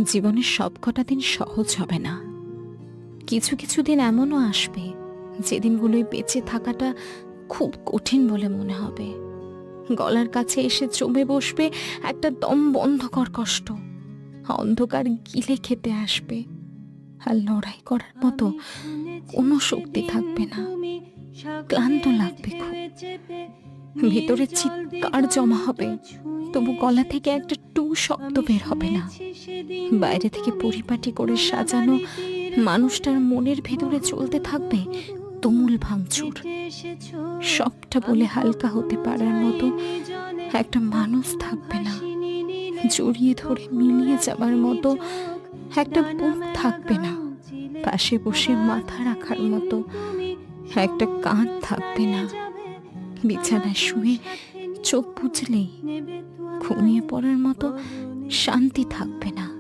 জীবনের সবকটা দিন সহজ হবে না। কিছু কিছু দিন এমনও আসবে যে দিনগুলোই বেঁচে থাকাটা খুব কঠিন বলে মনে হবে। গলার কাছে এসে জমে বসবে একটা দম বন্ধকর কষ্ট, অন্ধকার গিলে খেতে আসবে, আর লড়াই করার মতো কোনো শক্তি থাকবে না। ক্লান্ত লাগবে খুব, ভিতরে চিৎকার জমা হবে, তবু গলা থেকে একটা টু শব্দ বের হবে না। বাইরে থেকে পরিপাটি করে সাজানো মানুষটার মনের ভেতরে চলতে থাকবে তুমুল ভাঙচুর। সবটা বলে হালকা হতে পারার মতো একটা মানুষ থাকবে না। জড়িয়ে ধরে মিলিয়ে যাবার মতো একটা বুক থাকবে না। পাশে বসে মাথা রাখার মতো একটা কাঁধ থাকবে না। বিছানায় শুয়ে চোখ বুঝলেই ঘুমিয়ে পড়ার মতো শান্তি থাকবে না।